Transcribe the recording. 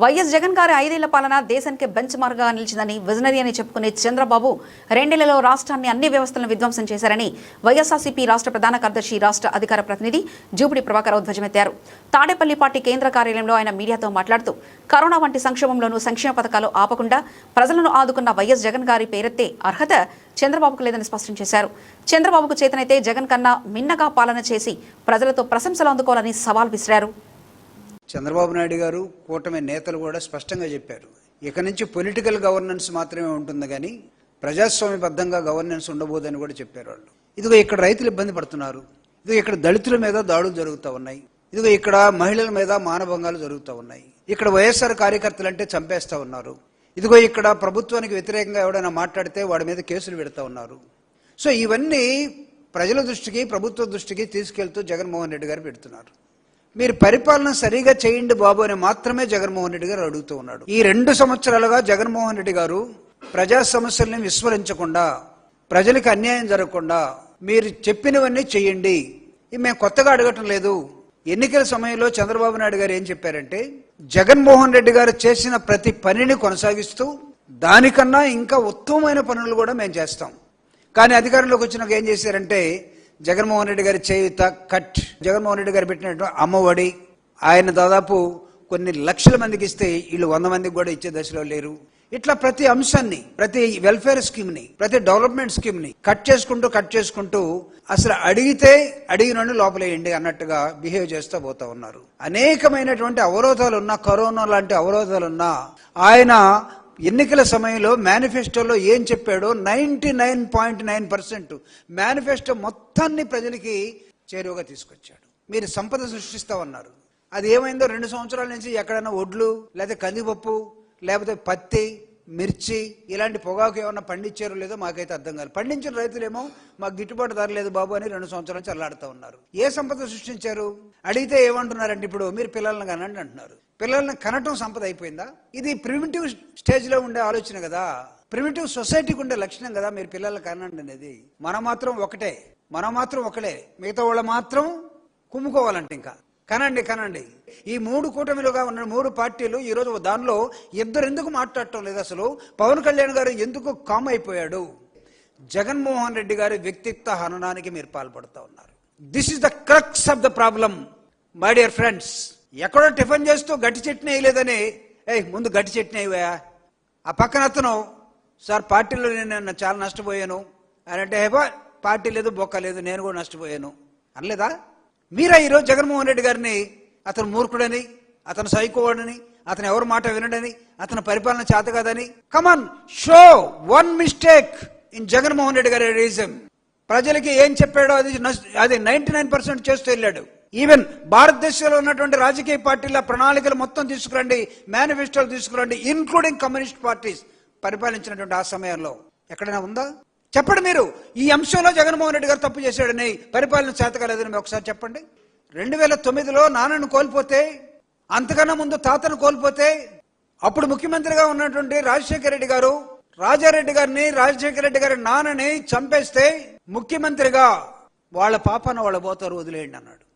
YS Jagan గారి 5 ఏళ్ల పాలన దేశానికి బెంచ్ మార్క్ గా నిలిచిందని విజనరీ అని చెప్పుకునే చంద్రబాబు 2 ఏళ్లలో రాష్ట్రాన్ని అన్ని వ్యవస్థలను విధ్వంసం చేశారని వైఎస్ఆర్సీపీ రాష్ట్ర ప్రధాన కార్యదర్శి రాష్ట్ర అధికార ప్రతినిధి జూపిడి ప్రభాకర్ ధ్వజమెత్తారు. తాడేపల్లి పార్టీ కేంద్ర కార్యాలయంలో ఆయన మీడియాతో మాట్లాడుతూ కరోనా వంటి సంక్షోభంలోనూ సంక్షేమ పథకాలు ఆపకుండా ప్రజలను ఆదుకున్న వైఎస్ జగన్ గారి పేరెత్తే అర్హత చంద్రబాబుకు లేదని స్పష్టం చేశారు. చంద్రబాబుకు చేతనైతే జగన్ కన్నా మిన్నగా పాలన చేసి ప్రజలతో ప్రశంసలు అందుకోవాలని సవాల్ విసిరారు. చంద్రబాబు నాయుడు గారు కూటమి నేతలు కూడా స్పష్టంగా చెప్పారు, ఇక నుంచి పొలిటికల్ గవర్నెన్స్ మాత్రమే ఉంటుంది కానీ ప్రజాస్వామ్యబద్ధంగా గవర్నెన్స్ ఉండబోదని కూడా చెప్పారు వాళ్ళు. ఇదిగో ఇక్కడ రైతులు ఇబ్బంది పడుతున్నారు, ఇదిగో ఇక్కడ దళితుల మీద దాడులు జరుగుతూ ఉన్నాయి, ఇదిగో ఇక్కడ మహిళల మీద మానభంగాలు జరుగుతూ ఉన్నాయి, ఇక్కడ వైఎస్ఆర్ కార్యకర్తలు అంటే చంపేస్తూ ఉన్నారు, ఇదిగో ఇక్కడ ప్రభుత్వానికి వ్యతిరేకంగా ఎవడైనా మాట్లాడితే వాడి మీద కేసులు పెడతా ఉన్నారు. సో ఇవన్నీ ప్రజల దృష్టికి ప్రభుత్వ దృష్టికి తీసుకెళ్తూ జగన్మోహన్ రెడ్డి గారు పెడుతున్నారు. మీరు పరిపాలన సరిగా చేయండి బాబు అని మాత్రమే జగన్మోహన్ రెడ్డి గారు అడుగుతూ ఉన్నాడు. ఈ 2 సంవత్సరాలుగా జగన్మోహన్ రెడ్డి గారు ప్రజా సమస్యల్ని విస్మరించకుండా, ప్రజలకు అన్యాయం జరగకుండా మీరు చెప్పినవన్నీ చెయ్యండి. మేము కొత్తగా అడగటం లేదు. ఎన్నికల సమయంలో చంద్రబాబు నాయుడు గారు ఏం చెప్పారంటే, జగన్మోహన్ రెడ్డి గారు చేసిన ప్రతి పనిని కొనసాగిస్తూ దానికన్నా ఇంకా ఉత్తమమైన పనులు కూడా మేము చేస్తాం. కానీ అధికారంలోకి వచ్చినాక ఏం చేశారంటే, జగన్మోహన్ రెడ్డి గారి చేయుత కట్, జగన్మోహన్ రెడ్డి గారు పెట్టినటువంటి అమ్మఒడి ఆయన దాదాపు కొన్ని లక్షల మందికి ఇస్తే వీళ్ళు 100 మందికి కూడా ఇచ్చే దశలో లేరు. ఇట్లా ప్రతి అంశాన్ని, ప్రతి వెల్ఫేర్ స్కీమ్ ని, ప్రతి డెవలప్మెంట్ స్కీమ్ ని కట్ చేసుకుంటూ అసలు అడిగితే అడిగినోడిని లోపలేయండి అన్నట్టుగా బిహేవ్ చేస్తూ పోతా ఉన్నారు. అనేకమైనటువంటి అవరోధాలున్నా, కరోనా లాంటి అవరోధాలున్నా ఆయన ఎన్నికల సమయంలో మేనిఫెస్టోలో ఏం చెప్పాడో 99.9% మేనిఫెస్టో మొత్తాన్ని ప్రజలకి చేరువగా తీసుకొచ్చాడు. మీరు సంపద సృష్టిస్తామన్నారు, అది ఏమైందో 2 సంవత్సరాల నుంచి ఎక్కడైనా ఒడ్లు లేకపోతే కందిపప్పు లేకపోతే పత్తి మిర్చి ఇలాంటి పొగాకు ఏమన్నా పండించారో లేదో మాకైతే అర్థం కాదు. పండించిన రైతులేమో మాకు గిట్టుబాటు ధర లేదు బాబు అని 2 సంవత్సరాల నుంచి అల్లాడుతూ ఉన్నారు. ఏ సంపద సృష్టించారు? అడిగితే ఏమంటున్నారంటే, ఇప్పుడు మీరు పిల్లల్ని కనండి అంటున్నారు. పిల్లల్ని కనటం సంపద అయిపోయిందా? ఇది ప్రిమిటివ్ స్టేజ్లో ఉండే ఆలోచన కదా, ప్రిమిటివ్ సొసైటీకి ఉండే లక్షణం కదా మీరు పిల్లల్ని కనండి అనేది. మనం మాత్రం ఒకటే, మిగతా వాళ్ళు మాత్రం కుమ్ముకోవాలంటే ఇంకా కనండి. ఈ 3 కూటమిలుగా ఉన్న 3 పార్టీలు ఈరోజు దానిలో ఇద్దరు ఎందుకు మాట్లాడటం లేదు? అసలు పవన్ కళ్యాణ్ గారు ఎందుకు కామ్ అయిపోయాడు? జగన్మోహన్ రెడ్డి గారి వ్యక్తిత్వ హననానికి మీరు పాల్పడుతూ ఉన్నారు. This is the crux of the problem my dear friends. ఎక్కడో టిఫిన్ చేస్తూ గట్టి చట్నీ వేయలేదని, ముందు గట్టి చట్నీ అయ్యా. ఆ పక్కన అతను, సార్ పార్టీలో నేను చాలా నష్టపోయాను అని అంటే, పార్టీ లేదు బొక్క లేదు నేను కూడా నష్టపోయాను అనలేదా? మీరా ఈరోజు జగన్మోహన్ రెడ్డి గారిని అతను మూర్ఖుడని, అతను సైకోవాడని, అతను ఎవరి మాట వినడని, అతను పరిపాలన చేత కాదని, come on show 1 mistake in Jaganmohan Reddy గారి రీజన్. ప్రజలకి ఏం చెప్పాడో అది 99% చేస్తూ వెళ్ళాడు. ఈవెన్ భారతదేశంలో ఉన్నటువంటి రాజకీయ పార్టీల ప్రణాళికలు మొత్తం తీసుకురండి, మేనిఫెస్టోలు తీసుకురండి, ఇన్క్లూడింగ్ కమ్యూనిస్ట్ పార్టీస్ పరిపాలించినటువంటి ఆ సమయంలో ఎక్కడైనా ఉందా? చెప్పండి మీరు. ఈ అంశంలో జగన్మోహన్ రెడ్డి గారు తప్పు చేశాడని, పరిపాలన చేతకాలేదని ఒకసారి చెప్పండి. 2009లో నాన్నను కోల్పోతే, అంతకన్నా ముందు తాతను కోల్పోతే, అప్పుడు ముఖ్యమంత్రిగా ఉన్నటువంటి రాజశేఖర రెడ్డి గారు రాజారెడ్డి గారిని, రాజశేఖర రెడ్డి గారి నాన్నని చంపేస్తే ముఖ్యమంత్రిగా వాళ్ళ పాపను వాళ్ళ పోతారు వదిలేయండి అన్నాడు.